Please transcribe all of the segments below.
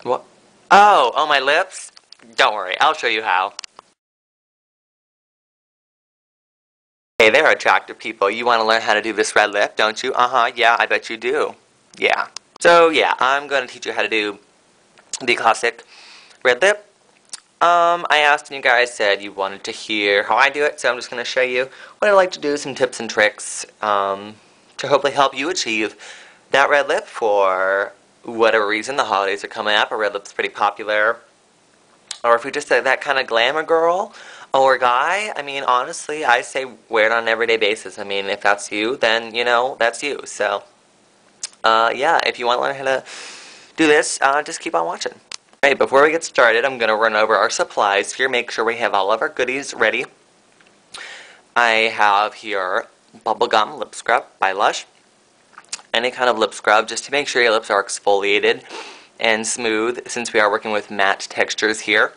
What? Oh, my lips? Don't worry, I'll show you how. Hey there, attractive people. You want to learn how to do this red lip, don't you? Uh-huh, yeah, I bet you do. Yeah. So, yeah, I'm going to teach you how to do the classic red lip. I asked and you guys said you wanted to hear how I do it, so I'm just going to show you what I like to do, some tips and tricks to hopefully help you achieve that red lip for whatever reason. The holidays are coming up, a red lip's pretty popular. Or if you're just that kind of glamour girl or guy, I mean, honestly, I say wear it on an everyday basis. I mean, if that's you, then, that's you. So, yeah, if you want to learn how to do this, just keep on watching. Alright, before we get started, I'm going to run over our supplies here, make sure we have all of our goodies ready. I have here Bubblegum Lip Scrub by Lush. Any kind of lip scrub, just to make sure your lips are exfoliated and smooth, since we are working with matte textures here.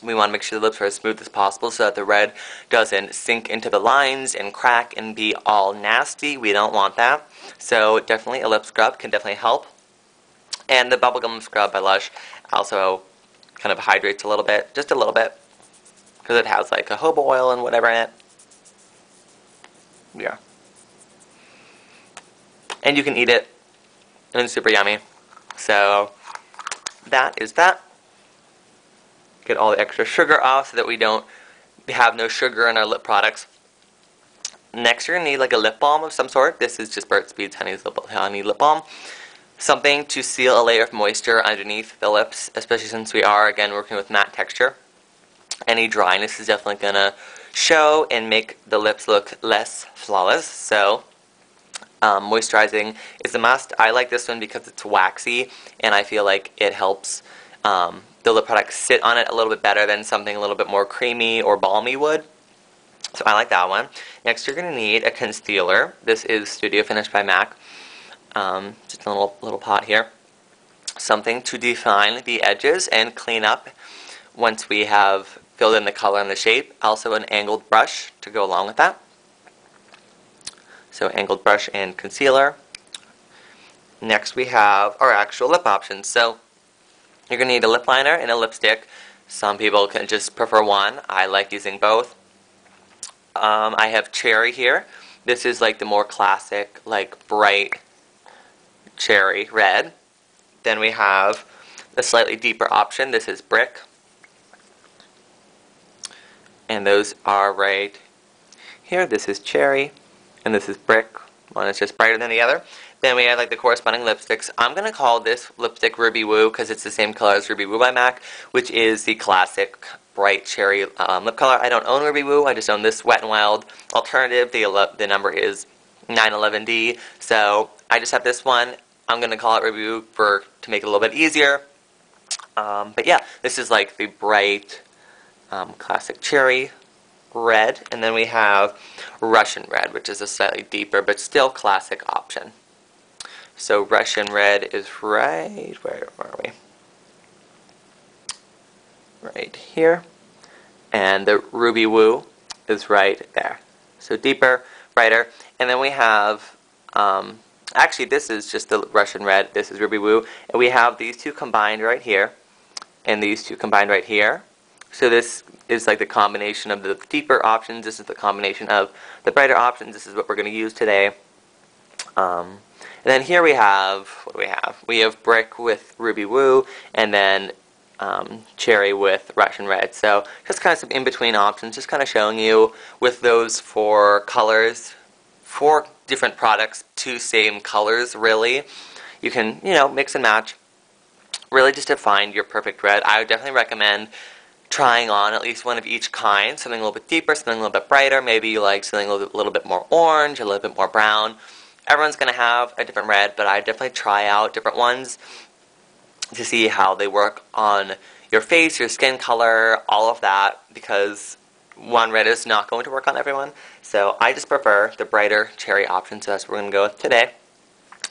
We want to make sure the lips are as smooth as possible so that the red doesn't sink into the lines and crack and be all nasty. We don't want that. So definitely a lip scrub can definitely help. And the Bubblegum Scrub by Lush also kind of hydrates a little bit, just a little bit, because it has like a jojoba oil and whatever in it. Yeah. And you can eat it, and it's super yummy. So that is that. Get all the extra sugar off so that we don't have no sugar in our lip products. Next, you're going to need like a lip balm of some sort. This is just Burt's Bees Honey Lip Balm. Something to seal a layer of moisture underneath the lips, especially since we are, again, working with matte texture. Any dryness is definitely going to show and make the lips look less flawless. So, moisturizing is a must. I like this one because it's waxy, and I feel like it helps the lip product sit on it a little bit better than something a little bit more creamy or balmy would. So I like that one. Next, you're going to need a concealer. This is Studio Finish by MAC. Just a little pot here. Something to define the edges and clean up once we have filled in the color and the shape. Also an angled brush to go along with that. So angled brush and concealer. Next we have our actual lip options. So you're going to need a lip liner and a lipstick. Some people can just prefer one. I like using both. I have Cherry here. This is like the more classic, like bright cherry red. Then we have the slightly deeper option. This is Brick. And those are right here. This is Cherry. And this is Brick. One is just brighter than the other. Then we have like the corresponding lipsticks. I'm going to call this lipstick Ruby Woo because it's the same color as Ruby Woo by MAC, which is the classic bright cherry lip color. I don't own Ruby Woo. I just own this Wet n Wild alternative. The number is 911D. So I just have this one. I'm going to call it Ruby Woo to make it a little bit easier. But yeah, this is like the bright classic cherry red. And then we have Russian red, which is a slightly deeper but still classic option. So Russian red is right, where are we? Right here. And the Ruby Woo is right there. So deeper, brighter. And then we have, actually this is just the Russian red, this is Ruby Woo. And we have these two combined right here. And these two combined right here. So this is like the combination of the deeper options. This is the combination of the brighter options. This is what we're going to use today. And then here we have, what do we have? We have Brick with Ruby Woo, and then Cherry with Russian Red. So just kind of some in-between options, just kind of showing you with those four colors, four different products, two same colors, really. You can, mix and match, really just to find your perfect red. I would definitely recommend trying on at least one of each kind, something a little bit deeper, something a little bit brighter. Maybe you like something a little bit more orange, a little bit more brown. Everyone's going to have a different red, but I definitely try out different ones to see how they work on your face, your skin color, all of that, because one red is not going to work on everyone. So I just prefer the brighter cherry option, so that's what we're going to go with today.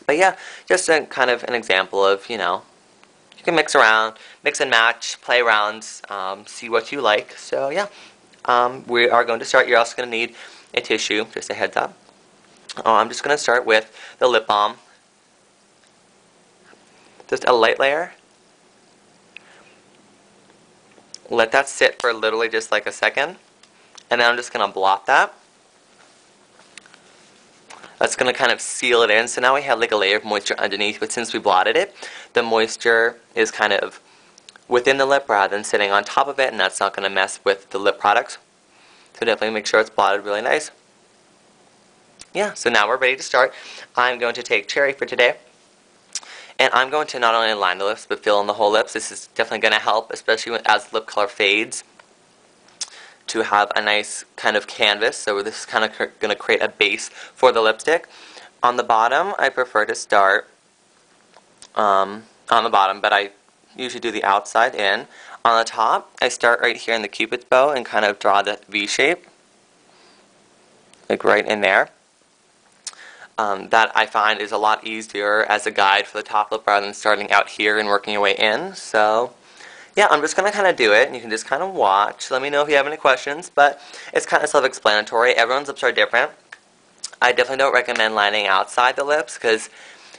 But yeah, just a kind of an example of, you can mix around, mix and match, play around, see what you like. So yeah, we are going to start. You're also going to need a tissue, just a heads up. I'm just going to start with the lip balm. Just a light layer Let that sit for literally just like a second. And then I'm just going to blot that. That's going to kind of seal it in. So now we have like a layer of moisture underneath, but since we blotted it, the moisture is kind of within the lip rather than sitting on top of it, and that's not going to mess with the lip products. So definitely make sure it's blotted really nice. Yeah, so now we're ready to start. I'm going to take Cherry for today. And I'm going to not only line the lips, but fill in the whole lips. This is definitely going to help, especially as the lip color fades, to have a nice kind of canvas. So this is kind of going to create a base for the lipstick. On the bottom, I prefer to start on the bottom, but I usually do the outside in. On the top, I start right here in the Cupid's bow and kind of draw that V shape, like right in there. That I find is a lot easier as a guide for the top lip rather than starting out here and working your way in. So yeah, I'm just going to kind of do it, and you can just kind of watch. Let me know if you have any questions, but it's kind of self-explanatory. Everyone's lips are different. I definitely don't recommend lining outside the lips, because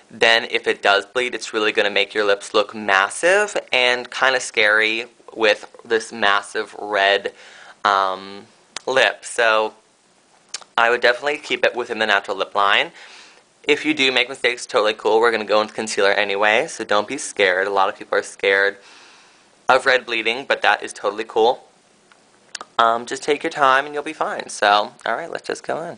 then if it does bleed, it's really going to make your lips look massive and kind of scary with this massive red lip. So I would definitely keep it within the natural lip line. If you do make mistakes, totally cool. We're going to go into concealer anyway, so don't be scared. A lot of people are scared of red bleeding, but that is totally cool. Just take your time and you'll be fine. So, alright, let's just go in.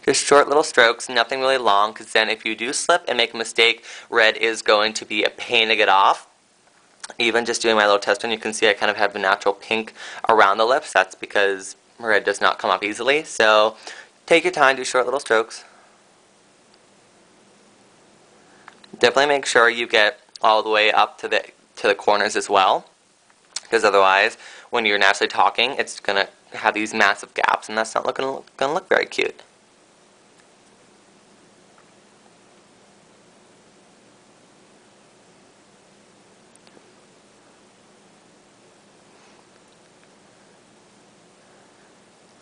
Just short little strokes, nothing really long, because then if you do slip and make a mistake, red is going to be a pain to get off. Even just doing my little test run, you can see I kind of have a natural pink around the lips. That's because red does not come off easily. So take your time, do short little strokes. Definitely make sure you get all the way up to the corners as well, because otherwise, when you're naturally talking, it's going to have these massive gaps, and that's not going to look very cute.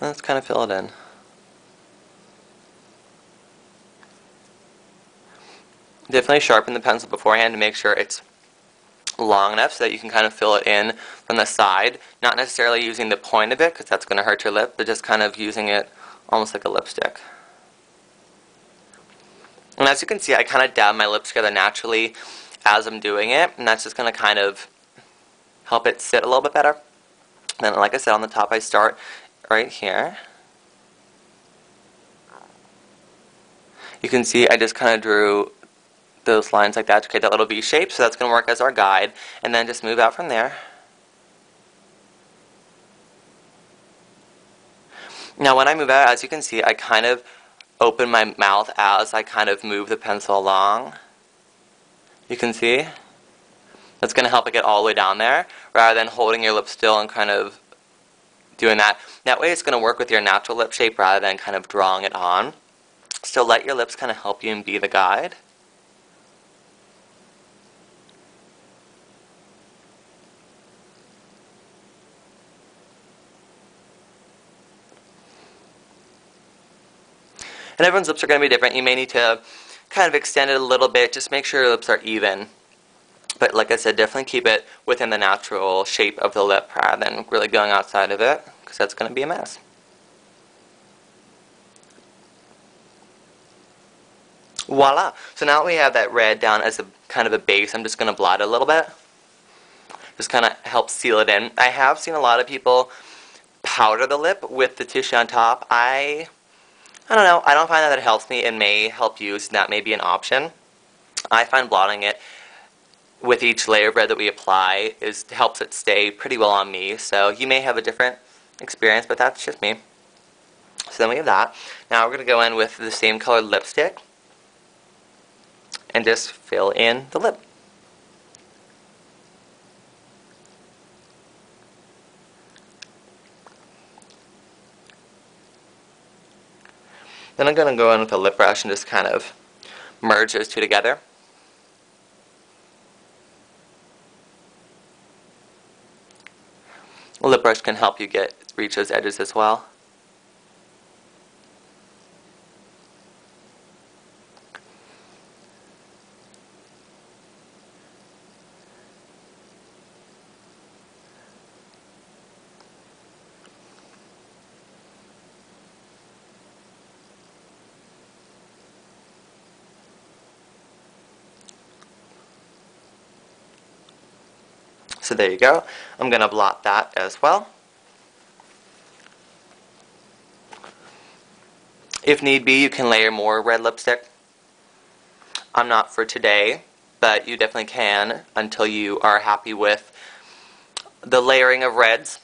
Let's kind of fill it in. Definitely sharpen the pencil beforehand to make sure it's long enough so that you can kind of fill it in from the side. Not necessarily using the point of it, because that's going to hurt your lip, but just kind of using it almost like a lipstick. And as you can see, I kind of dab my lips together naturally as I'm doing it, and that's just going to kind of help it sit a little bit better. Then, like I said, on the top I start right here. You can see I just kind of drew those lines like that to create that little V shape, so that's going to work as our guide, and then just move out from there. Now when I move out, as you can see, I kind of open my mouth as I kind of move the pencil along. You can see? That's going to help it get all the way down there, rather than holding your lip still and kind of doing that. That way it's going to work with your natural lip shape rather than kind of drawing it on. So let your lips kind of help you and be the guide. And everyone's lips are going to be different. You may need to kind of extend it a little bit. Just make sure your lips are even. But like I said, definitely keep it within the natural shape of the lip rather than really going outside of it, because that's going to be a mess. Voila! So now we have that red down as a kind of a base. I'm just going to blot it a little bit. Just kind of help seal it in. I have seen a lot of people powder the lip with the tissue on top. I don't know. I don't find that it helps me. It may help you, so that may be an option. I find blotting it with each layer of red that we apply helps it stay pretty well on me. So you may have a different experience, but that's just me. So then we have that. Now we're going to go in with the same colored lipstick and just fill in the lip. Then I'm going to go in with a lip brush and just kind of merge those two together. A lip brush can help you reach those edges as well. So there you go. I'm going to blot that as well. If need be, you can layer more red lipstick. I'm not for today, but you definitely can until you are happy with the layering of reds,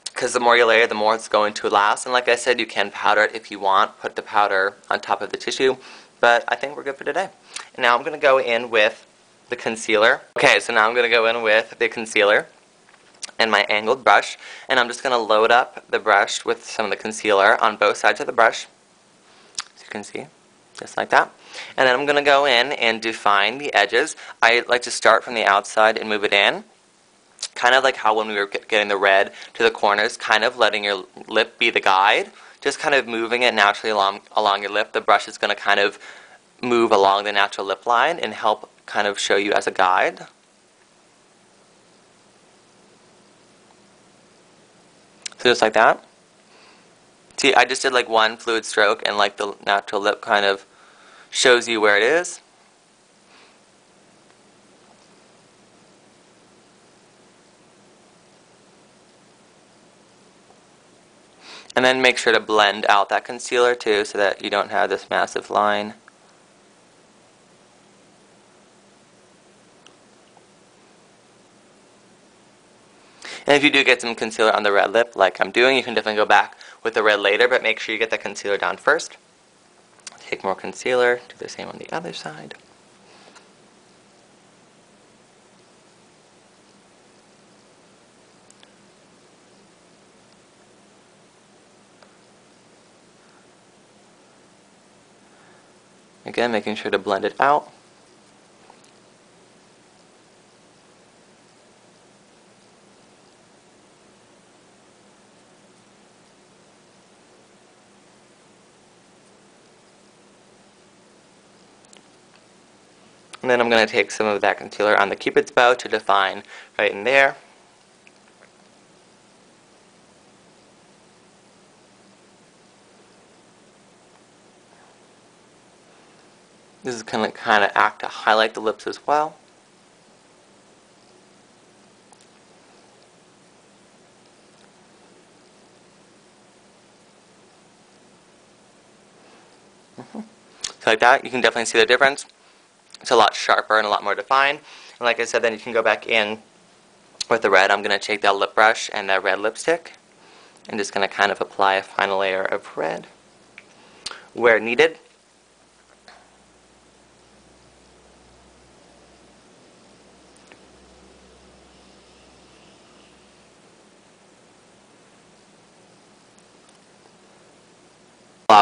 because the more you layer, the more it's going to last. And like I said, you can powder it if you want, put the powder on top of the tissue, but I think we're good for today. And now I'm going to go in with the concealer. Okay, so now I'm going to go in with the concealer and my angled brush, and I'm just going to load up the brush with some of the concealer on both sides of the brush, as you can see, just like that. And then I'm going to go in and define the edges. I like to start from the outside and move it in, kind of like how when we were getting the red to the corners, kind of letting your lip be the guide, just kind of moving it naturally along your lip. The brush is going to kind of move along the natural lip line and help kind of show you as a guide. So just like that. See, I just did like one fluid stroke, and like the natural lip kind of shows you where it is. And then make sure to blend out that concealer too, so that you don't have this massive line. And if you do get some concealer on the red lip, like I'm doing, you can definitely go back with the red later, but make sure you get the concealer down first. Take more concealer, do the same on the other side. Again, making sure to blend it out. And then I'm going to take some of that concealer on the Cupid's bow to define right in there. This is going to kind of act to highlight the lips as well. So like that, you can definitely see the difference. It's a lot sharper and a lot more defined. And like I said, then you can go back in with the red. I'm going to take that lip brush and that red lipstick and just going to kind of apply a final layer of red where needed.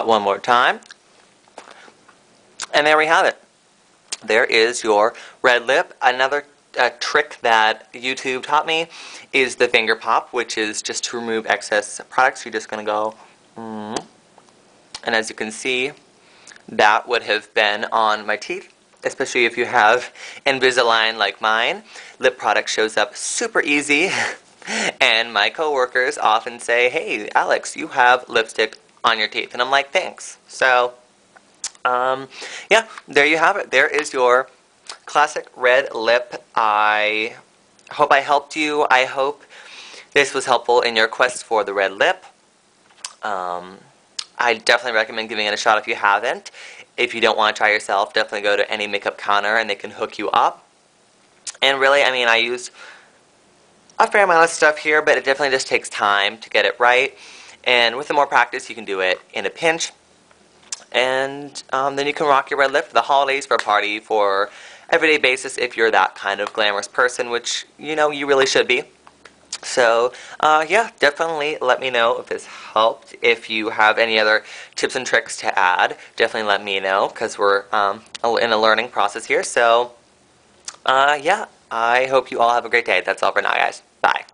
One more time. And there we have it. There is your red lip. Another trick that YouTube taught me is the finger pop, which is just to remove excess products. You're just going to go, and as you can see, that would have been on my teeth, especially if you have Invisalign like mine. Lip product shows up super easy, and my coworkers often say, "Hey, Alex, you have lipstick on your teeth," and I'm like, "Thanks." So yeah, there you have it. There is your classic red lip. I hope I helped you. I hope this was helpful in your quest for the red lip. I definitely recommend giving it a shot if you haven't. If you don't want to try yourself, definitely go to any makeup counter and they can hook you up. And really, I mean, I used a fair amount of stuff here, but it definitely just takes time to get it right. And with the more practice, you can do it in a pinch. And then you can rock your red lip for the holidays, for a party, for everyday basis if you're that kind of glamorous person, which, you know, you really should be. So, yeah, definitely let me know if this helped. If you have any other tips and tricks to add, definitely let me know, because we're in a learning process here. So, yeah, I hope you all have a great day. That's all for now, guys. Bye.